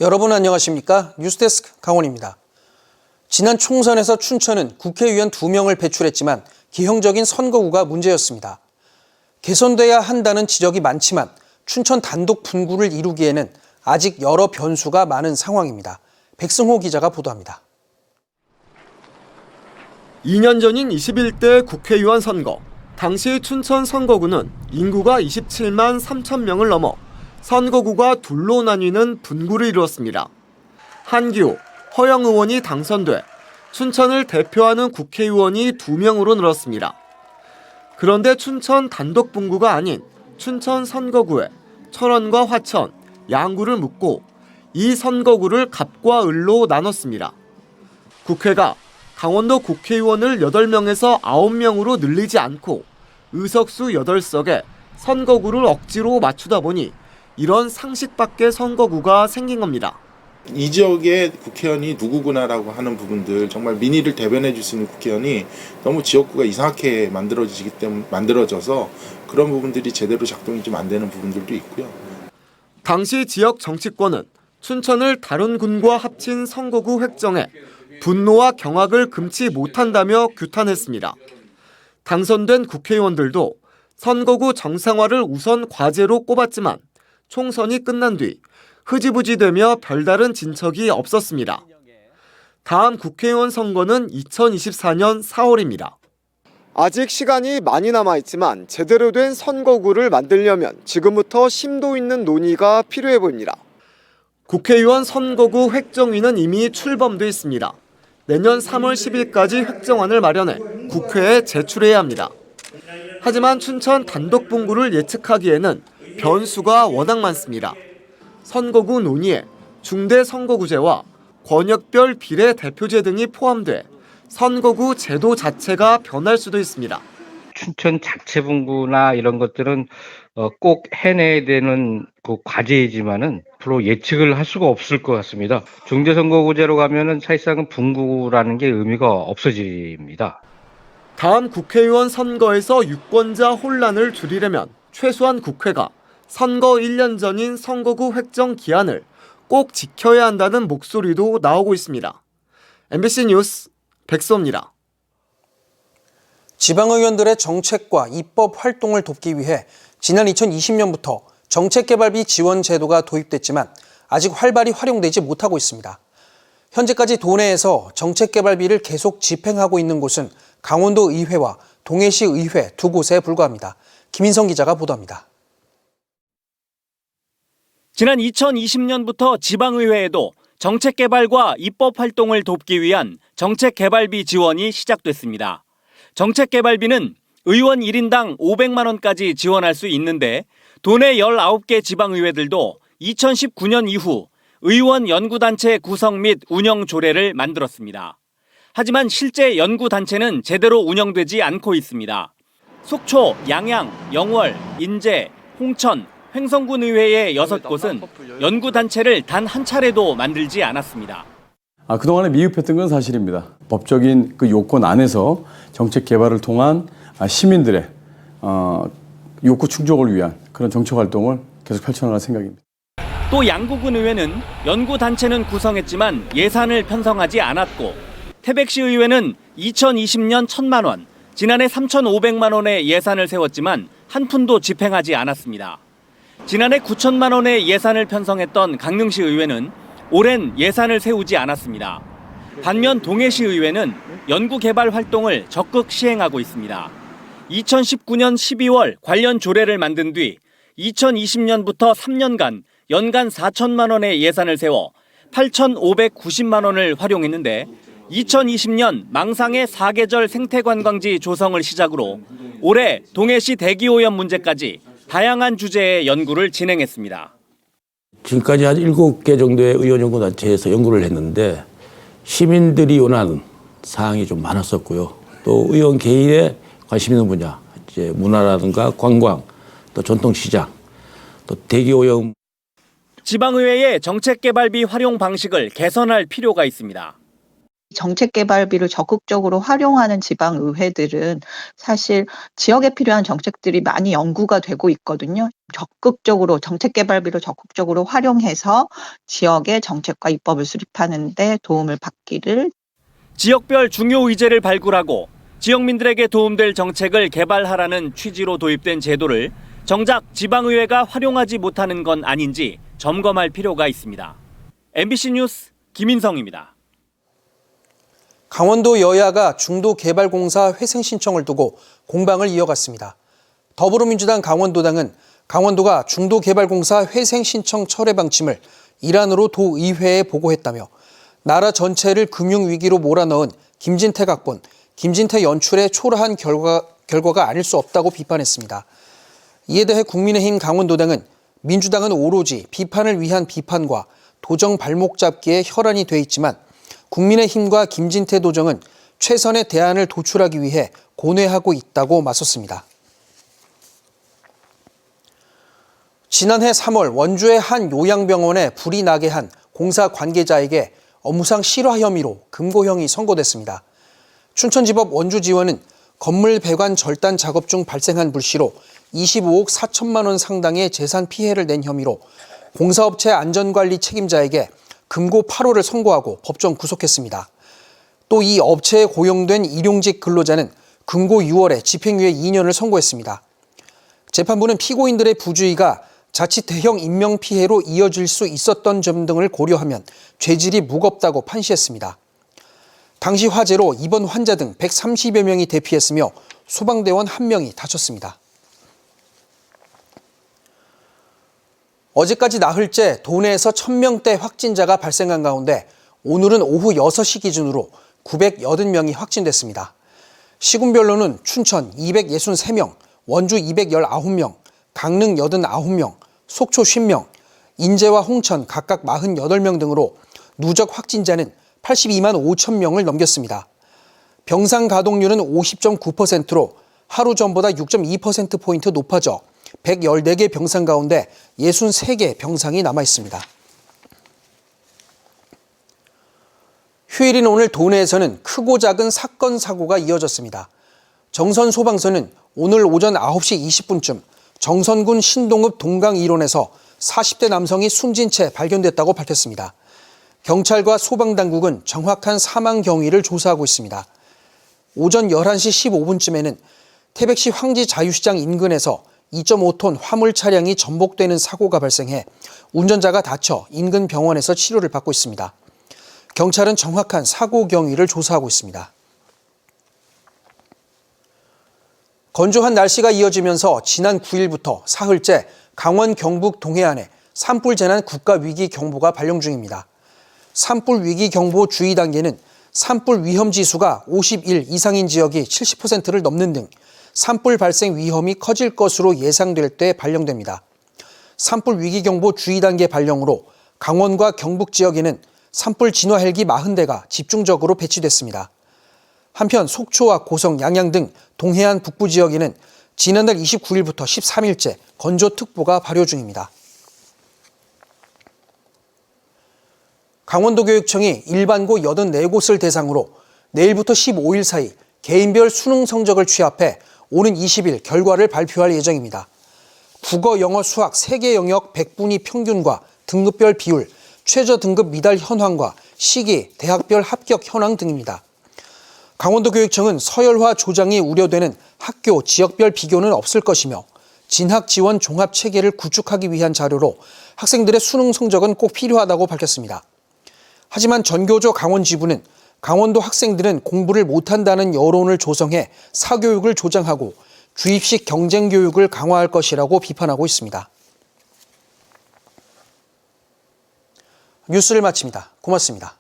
여러분 안녕하십니까? 뉴스데스크 강원입니다. 지난 총선에서 춘천은 국회의원 2명을 배출했지만 기형적인 선거구가 문제였습니다. 개선돼야 한다는 지적이 많지만 춘천 단독 분구를 이루기에는 아직 여러 변수가 많은 상황입니다. 백승호 기자가 보도합니다. 2년 전인 21대 국회의원 선거. 당시 춘천 선거구는 인구가 27만 3천 명을 넘어 선거구가 둘로 나뉘는 분구를 이루었습니다. 한기호, 허영 의원이 당선돼 춘천을 대표하는 국회의원이 2명으로 늘었습니다. 그런데 춘천 단독 분구가 아닌 춘천 선거구에 철원과 화천, 양구를 묶고 이 선거구를 갑과 을로 나눴습니다. 국회가 강원도 국회의원을 8명에서 9명으로 늘리지 않고 의석수 8석에 선거구를 억지로 맞추다 보니 이런 상식 밖의 선거구가 생긴 겁니다. 이 지역의 국회의원이 누구구나라고 하는 부분들, 정말 민의를 대변해 줄 수 있는 국회의원이 너무 지역구가 이상하게 만들어져서 그런 부분들이 제대로 작동이 좀 안 되는 부분들도 있고요. 당시 지역 정치권은 춘천을 다른 군과 합친 선거구 획정에 분노와 경악을 금치 못한다며 규탄했습니다. 당선된 국회의원들도 선거구 정상화를 우선 과제로 꼽았지만 총선이 끝난 뒤 흐지부지되며 별다른 진척이 없었습니다. 다음 국회의원 선거는 2024년 4월입니다. 아직 시간이 많이 남아있지만 제대로 된 선거구를 만들려면 지금부터 심도 있는 논의가 필요해 보입니다. 국회의원 선거구 획정위는 이미 출범돼 있습니다. 내년 3월 10일까지 획정안을 마련해 국회에 제출해야 합니다. 하지만 춘천 단독 분구를 예측하기에는 변수가 워낙 많습니다. 선거구 논의에 중대선거구제와 권역별 비례대표제 등이 포함돼 선거구 제도 자체가 변할 수도 있습니다. 춘천 자체 분구나 이런 것들은 꼭 해내야 되는 그 과제이지만은 앞으로 예측을 할 수가 없을 것 같습니다. 중대선거구제로 가면은 사실상은 분구라는 게 의미가 없어집니다. 다음 국회의원 선거에서 유권자 혼란을 줄이려면 최소한 국회가 선거 1년 전인 선거구 획정 기한을 꼭 지켜야 한다는 목소리도 나오고 있습니다. MBC 뉴스 백소입니다. 지방의원들의 정책과 입법 활동을 돕기 위해 지난 2020년부터 정책개발비 지원 제도가 도입됐지만 아직 활발히 활용되지 못하고 있습니다. 현재까지 도내에서 정책개발비를 계속 집행하고 있는 곳은 강원도 의회와 동해시 의회 2곳에 불과합니다. 김인성 기자가 보도합니다. 지난 2020년부터 지방의회에도 정책개발과 입법활동을 돕기 위한 정책개발비 지원이 시작됐습니다. 정책개발비는 의원 1인당 500만 원까지 지원할 수 있는데 도내 19개 지방의회들도 2019년 이후 의원 연구단체 구성 및 운영 조례를 만들었습니다. 하지만 실제 연구단체는 제대로 운영되지 않고 있습니다. 속초, 양양, 영월, 인제, 홍천, 횡성군 의회의 6곳은 연구단체를 단 한 차례도 만들지 않았습니다. 그동안에 미흡했던 건 사실입니다. 법적인 그 요건 안에서 정책 개발을 통한 시민들의 욕구 충족을 위한 그런 정책 활동을 계속 펼쳐나갈 생각입니다. 또 양구군 의회는 연구단체는 구성했지만 예산을 편성하지 않았고 태백시 의회는 2020년 1,000만 원, 지난해 3,500만 원의 예산을 세웠지만 한 푼도 집행하지 않았습니다. 지난해 9천만 원의 예산을 편성했던 강릉시 의회는 올해는 예산을 세우지 않았습니다. 반면 동해시 의회는 연구개발 활동을 적극 시행하고 있습니다. 2019년 12월 관련 조례를 만든 뒤 2020년부터 3년간 연간 4천만 원의 예산을 세워 8,590만 원을 활용했는데 2020년 망상의 사계절 생태관광지 조성을 시작으로 올해 동해시 대기오염 문제까지 다양한 주제의 연구를 진행했습니다. 지금까지 한 7개 정도의 의원연구단체에서 연구를 했는데 시민들이 원하는 사항이 좀 많았었고요. 또 의원 개인의 관심 있는 분야, 이제 문화라든가 관광, 또 전통시장, 또 대기오염. 지방의회의 정책개발비 활용 방식을 개선할 필요가 있습니다. 정책개발비를 적극적으로 활용하는 지방의회들은 사실 지역에 필요한 정책들이 많이 연구가 되고 있거든요. 정책개발비를 적극적으로 활용해서 지역의 정책과 입법을 수립하는 데 도움을 받기를. 지역별 중요 의제를 발굴하고 지역민들에게 도움될 정책을 개발하라는 취지로 도입된 제도를 정작 지방의회가 활용하지 못하는 건 아닌지 점검할 필요가 있습니다. MBC 뉴스 김인성입니다. 강원도 여야가 중도개발공사 회생 신청을 두고 공방을 이어갔습니다. 더불어민주당 강원도당은 강원도가 중도개발공사 회생 신청 철회 방침을 일환으로 도의회에 보고했다며 나라 전체를 금융위기로 몰아넣은 김진태 각본, 김진태 연출의 초라한 결과가 아닐 수 없다고 비판했습니다. 이에 대해 국민의힘 강원도당은 민주당은 오로지 비판을 위한 비판과 도정 발목 잡기에 혈안이 돼 있지만 국민의힘과 김진태 도정은 최선의 대안을 도출하기 위해 고뇌하고 있다고 맞섰습니다. 지난해 3월 원주의 한 요양병원에 불이 나게 한 공사 관계자에게 업무상 실화 혐의로 금고형이 선고됐습니다. 춘천지법 원주지원은 건물 배관 절단 작업 중 발생한 불씨로 25억 4천만 원 상당의 재산 피해를 낸 혐의로 공사업체 안전관리 책임자에게 금고 8호를 선고하고 법정 구속했습니다. 또 이 업체에 고용된 일용직 근로자는 금고 6월에 집행유예 2년을 선고했습니다. 재판부는 피고인들의 부주의가 자칫 대형 인명피해로 이어질 수 있었던 점 등을 고려하면 죄질이 무겁다고 판시했습니다. 당시 화재로 입원 환자 등 130여 명이 대피했으며 소방대원 1명이 다쳤습니다. 어제까지 나흘째 도내에서 1000명대 확진자가 발생한 가운데 오늘은 오후 6시 기준으로 980명이 확진됐습니다. 시군별로는 춘천 263명, 원주 219명, 강릉 89명, 속초 50명, 인제와 홍천 각각 48명 등으로 누적 확진자는 82만 5천 명을 넘겼습니다. 병상 가동률은 50.9%로 하루 전보다 6.2%포인트 높아져 114개 병상 가운데 63개 병상이 남아 있습니다. 휴일인 오늘 도내에서는 크고 작은 사건 사고가 이어졌습니다. 정선 소방서는 오늘 오전 9시 20분쯤 정선군 신동읍 동강 일원에서 40대 남성이 숨진 채 발견됐다고 밝혔습니다. 경찰과 소방당국은 정확한 사망 경위를 조사하고 있습니다. 오전 11시 15분쯤에는 태백시 황지 자유시장 인근에서 2.5톤 화물 차량이 전복되는 사고가 발생해 운전자가 다쳐 인근 병원에서 치료를 받고 있습니다. 경찰은 정확한 사고 경위를 조사하고 있습니다. 건조한 날씨가 이어지면서 지난 9일부터 사흘째 강원 경북 동해안에 산불 재난 국가위기경보가 발령 중입니다. 산불 위기경보 주의 단계는 산불 위험 지수가 51 이상인 지역이 70%를 넘는 등 산불 발생 위험이 커질 것으로 예상될 때 발령됩니다. 산불 위기경보 주의 단계 발령으로 강원과 경북 지역에는 산불 진화 헬기 40대가 집중적으로 배치됐습니다. 한편 속초와 고성, 양양 등 동해안 북부 지역에는 지난달 29일부터 13일째 건조특보가 발효 중입니다. 강원도교육청이 일반고 84곳을 대상으로 내일부터 15일 사이 개인별 수능 성적을 취합해 오는 20일 결과를 발표할 예정입니다. 국어, 영어, 수학 3개 영역 100분위 평균과 등급별 비율, 최저 등급 미달 현황과 시기, 대학별 합격 현황 등입니다. 강원도교육청은 서열화 조장이 우려되는 학교, 지역별 비교는 없을 것이며 진학 지원 종합 체계를 구축하기 위한 자료로 학생들의 수능 성적은 꼭 필요하다고 밝혔습니다. 하지만 전교조 강원지부는 강원도 학생들은 공부를 못한다는 여론을 조성해 사교육을 조장하고 주입식 경쟁교육을 강화할 것이라고 비판하고 있습니다. 뉴스를 마칩니다. 고맙습니다.